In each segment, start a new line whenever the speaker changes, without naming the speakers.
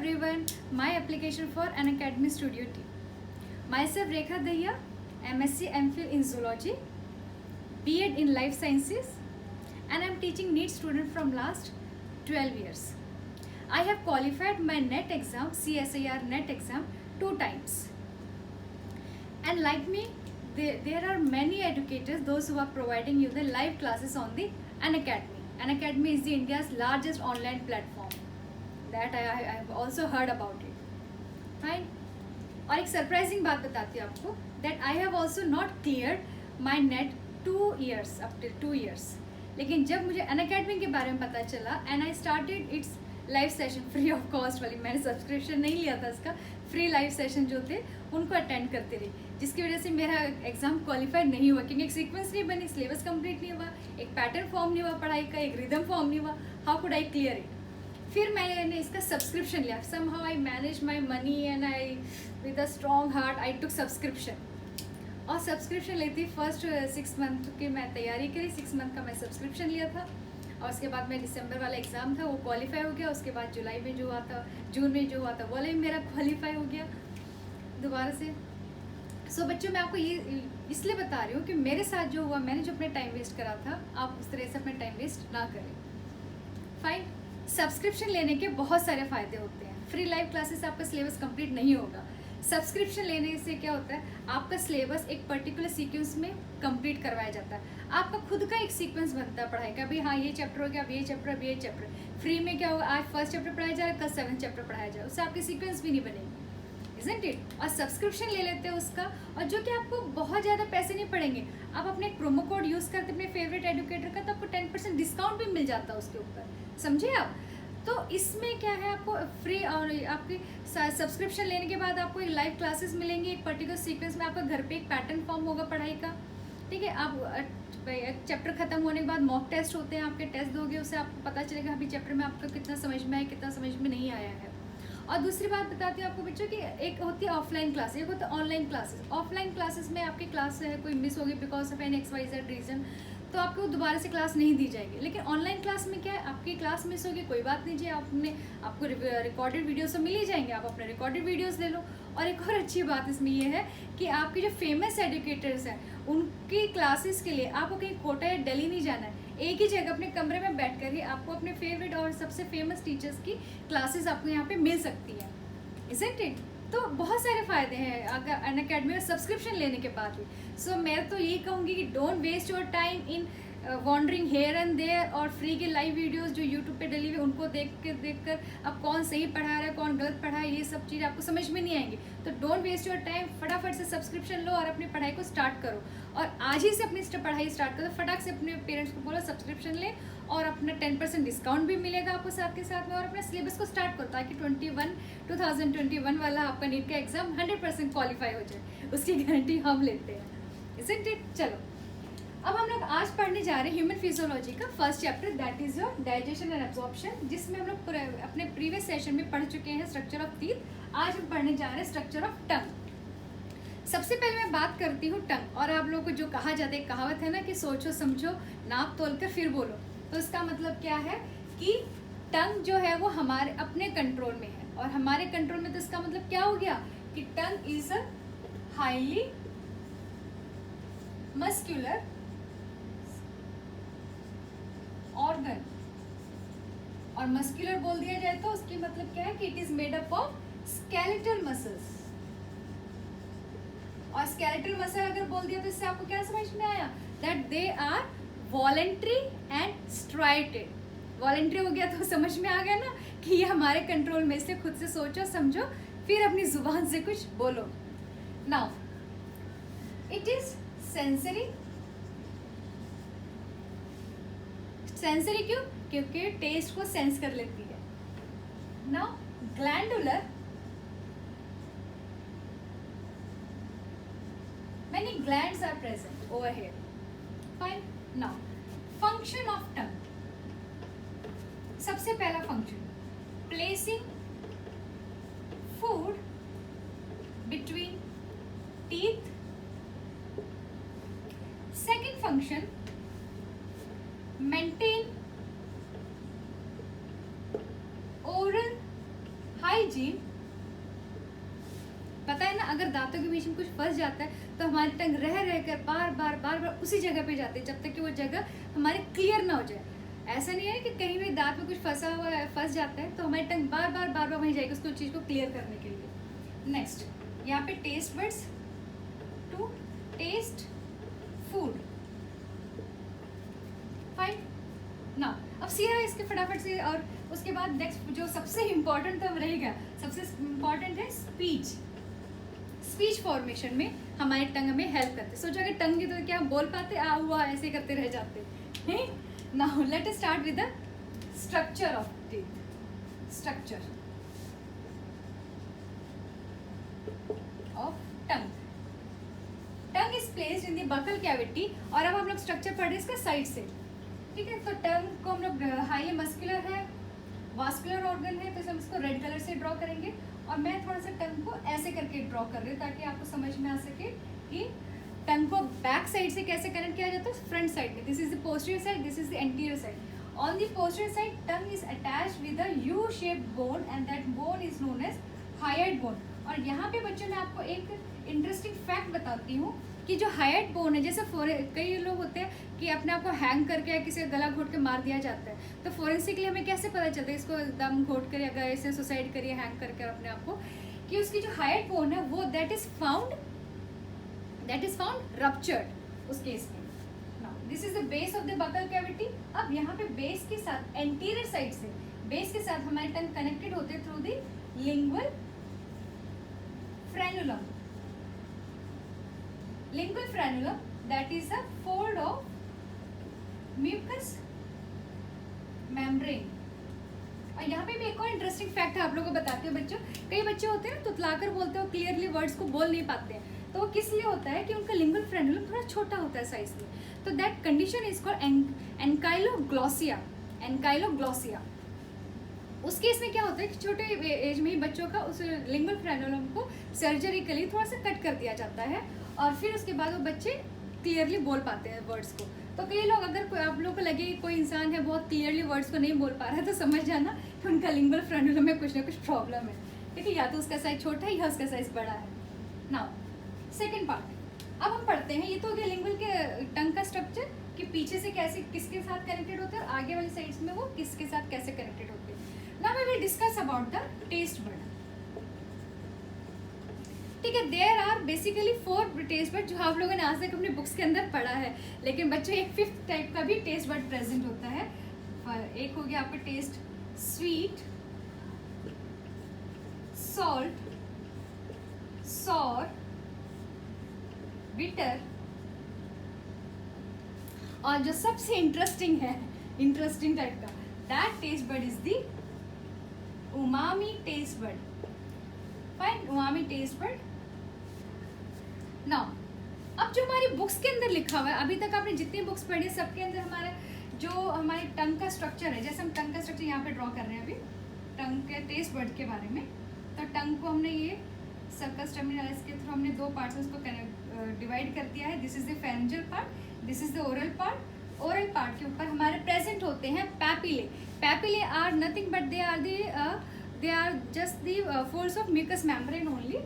everyone, my application for Unacademy Studio team. Myself Rekha Dahiya, MSc MPhil in Zoology, B.Ed in Life Sciences, and I am teaching NEET student from last 12 years. I have qualified my NET exam, CSIR NET exam 2 times. And like me, there are many educators, those who are providing you the live classes on the Unacademy. Unacademy is the India's largest online platform. That I have also heard about it. Fine. और एक surprising बात बताती हूँ आपको, that I have also not cleared my NET 2 years up till 2 years. लेकिन जब मुझे Unacademy के बारे में पता चला and I started its live session free of cost वाली, मैंने सब्सक्रिप्शन नहीं लिया था, इसका फ्री लाइव सेशन जो थे उनको अटेंड करती रही, जिसकी वजह से मेरा एग्जाम क्वालिफाई नहीं हुआ, क्योंकि एक सीक्वेंस नहीं बनी, सिलेबस कंप्लीट नहीं हुआ, एक पैटर्न फॉर्म नहीं हुआ पढ़ाई का, एक रिदम फॉर्म नहीं हुआ. How could I clear it? फिर मैंने इसका सब्सक्रिप्शन लिया. Somehow I manage my money and I with a strong heart I took subscription. और सब्सक्रिप्शन लेती फर्स्ट 6 मंथ की मैं तैयारी करी, 6 मंथ का मैं सब्सक्रिप्शन लिया था. और उसके बाद में दिसंबर वाला एग्ज़ाम था वो क्वालिफाई हो गया. उसके बाद जुलाई में जो हुआ था, जून में जो हुआ था, वो वाला भी मेरा क्वालिफाई हो गया दोबारा से. सो बच्चों, मैं आपको ये इसलिए बता रही हूँ कि मेरे साथ जो हुआ, मैंने जो अपने टाइम वेस्ट करा था, आप उस तरह से अपने टाइम वेस्ट ना करें. फाइन. सब्सक्रिप्शन लेने के बहुत सारे फ़ायदे होते हैं. फ्री लाइव क्लासेस से आपका सिलेबस कंप्लीट नहीं होगा. सब्सक्रिप्शन लेने से क्या होता है, आपका सिलेबस एक पर्टिकुलर सीक्वेंस में कंप्लीट करवाया जाता है. आपका खुद का एक सीक्वेंस बनता है पढ़ाई का, भाई हाँ ये चैप्टर हो गया, अब ये चैप्टर, अब ये चैप्टर. फ्री में क्या होगा, आज फर्स्ट चैप्टर पढ़ाया जाए, कल 7th चैप्टर पढ़ाया जाए, उससे आपकी सीक्वेंस भी नहीं बनेगी. Isn't it? और सब्सक्रिप्शन ले लेते हैं उसका, और जो कि आपको बहुत ज़्यादा पैसे नहीं पड़ेंगे. आप अपने एक प्रोमो कोड यूज़ करते अपने फेवरेट एडुकेटर का, तो आपको 10% डिस्काउंट भी मिल जाता है उसके ऊपर. समझे आप? तो इसमें क्या है, आपको फ्री और आपकी सब्सक्रिप्शन लेने के बाद आपको एक लाइव क्लासेस मिलेंगी, एक पर्टिकुलर सीक्वेंस में. आपका घर पे एक पैटर्न फॉर्म होगा पढ़ाई का, ठीक है. आप चैप्टर खत्म होने के बाद मॉक टेस्ट होते हैं, आपके टेस्ट दोगे, उससे आपको पता चलेगा अभी चैप्टर में आपका कितना समझ में आया, कितना समझ में नहीं आया है. और दूसरी बात बताती हूँ आपको बच्चों की, एक होती है ऑफलाइन क्लास, एक होता है ऑनलाइन क्लासेस. ऑफलाइन क्लासेस में आपकी क्लास है कोई मिस होगी because of an XYZ reason, तो आपको दोबारा से क्लास नहीं दी जाएगी. लेकिन ऑनलाइन क्लास में क्या है, आपकी क्लास मिस होगी कोई बात नहीं जी, आपको रिकॉर्डेड वीडियोस तो मिल ही जाएंगे, आप अपने रिकॉर्डेड वीडियोस ले लो. और एक और अच्छी बात इसमें ये है कि आपके जो फेमस एडुकेटर्स हैं उनकी क्लासेस के लिए आपको कहीं कोटा या दिल्ली नहीं जाना है. एक ही जगह अपने कमरे में बैठ कर ही आपको अपने फेवरेट और सबसे फेमस टीचर्स की क्लासेस आपको यहाँ पे मिल सकती है. Isn't it? तो बहुत सारे फ़ायदे हैं अगर अनअकैडमी में सब्सक्रिप्शन लेने के बाद भी. सो मैं तो यही कहूँगी कि don't waste your time in wandering here and there, और फ्री के लाइव वीडियोस जो यूट्यूब पे डली हुई उनको देख कर अब कौन सही पढ़ा रहा है कौन गलत पढ़ा है, ये सब चीज़ आपको समझ में नहीं आएंगी. तो डोंट वेस्ट योर टाइम, फटाफट से सब्सक्रिप्शन लो और अपनी पढ़ाई को स्टार्ट करो. और आज ही से अपनी पढ़ाई स्टार्ट करो. फटाक से अपने पेरेंट्स को बोलो सब्सक्रिप्शन ले, और अपना 10% डिस्काउंट भी मिलेगा आपको साथ के साथ में. और अपने सिलेबस को स्टार्ट करो ताकि 2021 वाला आपका नीट का एग्जाम 100% क्वालिफाई हो जाए. उसकी गारंटी हम लेते हैं. Isn't it? चलो, अब हम लोग आज पढ़ने जा रहे हैं ह्यूमन फिजियोलॉजी का first chapter, that is your digestion and absorption, जिसमें हम लोग अपने प्रीवियस सेशन में पढ़ चुके हैं स्ट्रक्चर ऑफ टीथ. आज हम पढ़ने जा रहे हैं स्ट्रक्चर ऑफ टंग. सबसे पहले मैं बात करती हूँ टंग. और आप लोगों को जो कहा जाता है, कहावत है ना कि सोचो समझो नाप तोल कर फिर बोलो. तो इसका मतलब क्या है कि टंग जो है वो हमारे अपने कंट्रोल में है, और हमारे कंट्रोल में. तो इसका मतलब क्या हो गया कि tongue is a highly muscular organ. और मस्क्यूलर बोल दिया जाए तो उसकी मतलब क्या है कि it is made up of skeletal muscles. और स्केलेटल मसल अगर बोल दिया तो इससे आपको क्या समझ में आया, that they are voluntary and striated. Voluntary हो गया तो समझ में आ गया ना कि ये हमारे कंट्रोल में. इसलिए खुद से सोचो समझो फिर अपनी जुबान से कुछ बोलो. Now it is sensory. Sensory क्यों? क्योंकि टेस्ट को सेंस कर लेती है. Now glandular. Many glands are present over here. Fine. Now, function of tongue. सबसे पहला function, placing food between teeth. Second function, maintain oral hygiene. Imagine, पता है ना, अगर दांतों के बीच में कुछ फंस जाता है तो हमारी टंग रह रहकर बार बार उसी जगह पे जाती है जब तक कि वो जगह हमारी क्लियर ना हो जाए। ऐसा नहीं है कि कहीं भी दांत में कुछ फंसा हुआ है, फंस जाता है तो हमारी टंग बार बार वहीं जाएगी उसको चीज़ को क्लियर करने के लिए। नेक्स्ट, यहाँ पे taste buds to taste food. Fine ना, अब सीधा इसके फटाफट से, और उसके बाद नेक्स्ट जो सबसे इम्पोर्टेंट तो रहेगा, सबसे इम्पोर्टेंट है स्पीच। स्पीच फॉर्मेशन में हमारी टंग हमें हेल्प करते। सोचो अगर टंग की तो क्या हम बोल पाते, आ हुआ ऐसे करते रह जाते। Now let us start with the structure of teeth. Structure of tongue. Tongue is placed in the buccal cavity. और अब हम लोग स्ट्रक्चर पढ़ रहे हैं इसका साइड से, ठीक है। तो टंग को हम लोग हाईली मस्कुलर है, वास्कुलर ऑर्गन है, तो हम इसको रेड कलर से ड्रॉ करेंगे। और मैं थोड़ा सा टंग को ऐसे करके ड्रॉ कर रही हूँ ताकि आपको समझ में आ सके कि टंग को बैक साइड से कैसे कनेक्ट किया जाता है फ्रंट साइड में। This is the posterior side, this is the anterior side. On the posterior side tongue is attached with a U shaped bone and that bone is known as hyoid bone. और यहाँ पे बच्चों मैं आपको एक interesting fact बताती हूँ कि जो हाइड बोन है, जैसे कई लोग होते हैं कि अपने आप को हैंग करके किसी का गला घोट के मार दिया जाता है, तो फोरेंसिकली हमें कैसे पता चलता है इसको दम घोट कर या ऐसे सुसाइड करिए हैंग करके अपने आप को, कि उसकी जो हाइड बोन है वो दैट इज फाउंड रप्चर्ड उस केस में। Now this is the base of the buccal cavity. अब यहाँ पे बेस के साथ एंटीरियर साइड से बेस के साथ हमारे टंग कनेक्टेड होते through the lingual frenulum. Lingual frenulum, that is a fold of mucous membrane। और यहाँ पे भी एक और इंटरेस्टिंग फैक्ट है आप लोगों को बताती हूँ बच्चों। कई बच्चे होते हैं ना तुतलाकर बोलते हो, क्लियरली वर्ड्स को बोल नहीं पाते हैं, तो वो किस लिए होता है कि उनका लिंगुअल फ्रेनुलम थोड़ा छोटा होता है साइज में। तो दैट कंडीशन इज कॉल्ड एनकाइलोग्लॉसिया। एनकाइलोग्लॉसिया उस केस में क्या होता है कि छोटे एज में ही बच्चों का उस लिंगुअल फ्रेनुलम को सर्जरिकली थोड़ा सा कट कर दिया जाता है और फिर उसके बाद वो बच्चे क्लियरली बोल पाते हैं वर्ड्स को। तो कई लोग, अगर आप लोग को लगे कि कोई इंसान है बहुत क्लियरली वर्ड्स को नहीं बोल पा रहा है, तो समझ जाना कि उनका लिंगुअल फ्रेनुलम में कुछ ना कुछ प्रॉब्लम है, ठीक है। या तो उसका साइज छोटा है या उसका साइज बड़ा है। नाउ सेकेंड पार्ट अब हम पढ़ते हैं। ये तो हो गया लिंगुअल के टंग का स्ट्रक्चर कि पीछे से कैसे किसके साथ कनेक्टेड होते हैं और आगे वाली साइड्स में वो किसके साथ कैसे कनेक्टेड होते हैं। Now we will discuss about the taste bud, ठीक है। There are basically 4 taste bud जो आप लोगों ने आज तक अपने बुक्स के अंदर पढ़ा है, लेकिन बच्चों एक 5th टाइप का भी टेस्ट बड प्रेजेंट होता है। एक हो गया आपका taste sweet, salt, sour, bitter, और जो सबसे इंटरेस्टिंग है, इंटरेस्टिंग टाइप का, that taste bud is the umami taste bud. Fine, umami taste bud. Now अब जो हमारी बुक्स के अंदर लिखा हुआ है, अभी तक आपने जितनी बुक्स पढ़ी है सबके अंदर हमारा जो हमारे टंग का स्ट्रक्चर है, जैसे हम टंग का स्ट्रक्चर यहाँ पे ड्रॉ कर रहे हैं अभी टंग के टेस्ट बड के बारे में। तो टंग को हमने ये सर्कस टर्मिनल्स के थ्रू हमने 2 पार्ट्स में उसको डिवाइड कर दिया है। This is the pharyngeal part, this is the oral part. Oral part के ऊपर हमारे प्रेजेंट होते हैं papillae. Papillae are nothing but they are just the folds of mucous membrane only.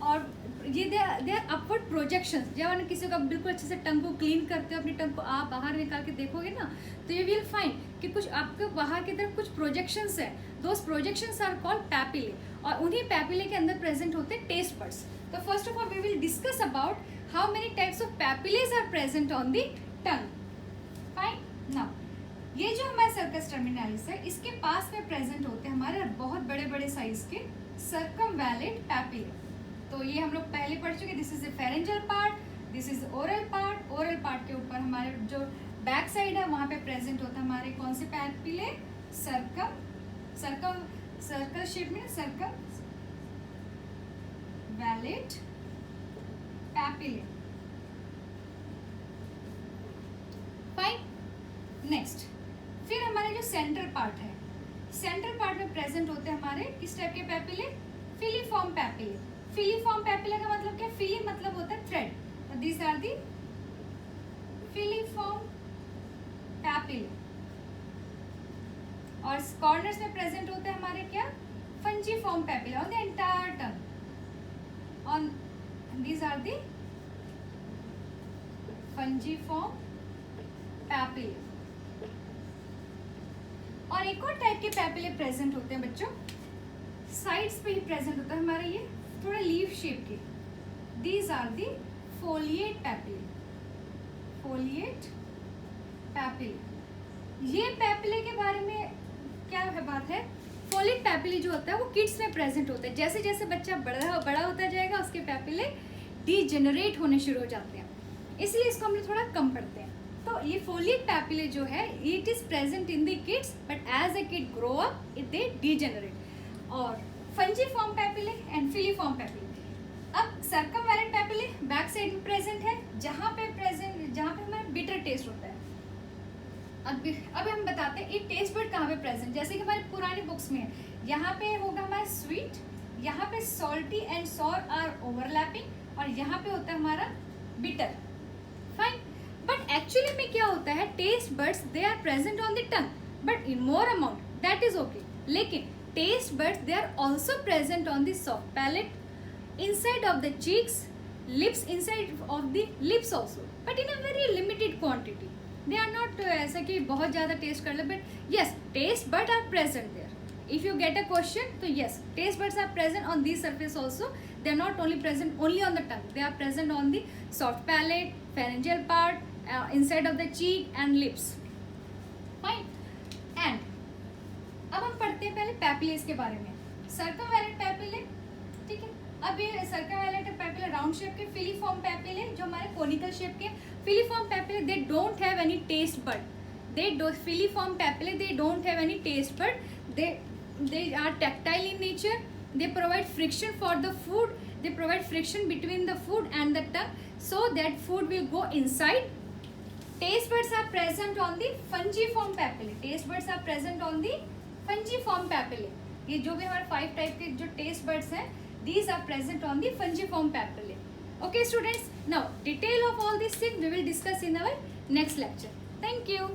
और ये दे आर अपवर्ड प्रोजेक्शंस। जब आप किसी का बिल्कुल अच्छे से टंग को क्लीन करते हो, अपनी टंग को आप बाहर निकाल के देखोगे ना, तो यू विल फाइंड कि कुछ आपके बाहर की तरफ कुछ प्रोजेक्शंस है। Those projections are called papillae, और उन्हीं पैपिले के अंदर प्रेजेंट होते हैं टेस्ट बड्स। तो first of all we will discuss about how many types of papillaes are present on the tongue. Fine. Now ये जो हमारा सर्कस टर्मिनालिस है, इसके पास में प्रेजेंट होते हैं हमारे बहुत बड़े बड़े साइज के सर्कमवैलेंट पैपिले। तो ये हम लोग पहले पढ़ चुके। This is the pharyngeal part, this is oral part. Oral part के ऊपर हमारे जो बैक साइड है वहाँ पे प्रेजेंट होता है हमारे कौन से पैपिले, सर्कल शेप में circumvallate papillae. Fine. Next फिर हमारे जो सेंट्रल पार्ट है, सेंट्रल पार्ट में प्रेजेंट होते हैं हमारे किस टाइप के papillae, filiform papillae. Filiform papillae का मतलब क्या, फिली मतलब होता है थ्रेड, तो this are the filiform papillae. और कॉर्नर्स में प्रेजेंट होते हैं हमारे क्या, fungiform papillae on the entire tongue. On these are the fungiform papillae. और एक और टाइप के पैपिले प्रेजेंट होते हैं बच्चों, साइड्स पे ही प्रेजेंट होता है हमारा, ये थोड़ा लीफ शेप के. These are the foliate papillae. Foliate papillae, ये पैपिले के बारे में क्या है बात है. फोलिएट पैपिले जो होता है वो किड्स में प्रेजेंट होता है. जैसे जैसे बच्चा बड़ा होता जाएगा उसके पैपिले डीजेनरेट होने शुरू हो जाते हैं, इसलिए इसको हम लोग थोड़ा कम पढ़ते हैं. तो ये फोलिएट पैपिले जो है it is present in the kids, but as a kid grow up it they degenerate. और fungiform papillae and filiform papillae. अब सर्कमवैलेंट पैपिले बैक साइड में प्रेजेंट है, जहाँ पे हमारा बिटर टेस्ट होता है. अब हम बताते हैं ये टेस्ट बर्ड कहाँ पे प्रेजेंट. जैसे कि हमारे पुरानी बुक्स में है, यहाँ पे होगा हमारा स्वीट, यहाँ पे salty and sour are overlapping, और यहाँ पे होता है हमारा बिटर. फाइन. बट एक्चुअली में क्या होता है, taste buds they are present on the tongue but in more amount, that is okay. लेकिन taste buds they are also present on the soft palate, inside of the cheeks, lips, inside of the lips also, but in a very limited quantity. They are not ऐसा कि बहुत ज़्यादा test कर ले, but yes, taste buds are present there. If you get a question, तो yes, taste buds are present on these surface also. They are not only present only on the tongue. They are present on the soft palate, pharyngeal part, inside of the cheek and lips. Fine. And अब हम पढ़ते हैं पहले पैपिलेस के बारे में. सर्कमवैलेंट papillae, ठीक है. अब ये सर्कमवैलेंट पैपिले राउंड शेप के. फिलीफॉर्म पैपिले जो हमारे कोनिकल शेप के. Filiform papillae they don't have any taste bud. Filiform papillae they don't have any taste bud. they are tactile in nature. They provide friction for the food. They provide friction between the food and the tongue so that food will go inside. Taste buds are present on the fungiform papillae. Taste buds are present on the fungiform papillae. ये जो भी हमारे 5 type के जो taste buds हैं, these are present on the fungiform papillae. Okay students, now detail of all these things we will discuss in our next lecture. Thank you.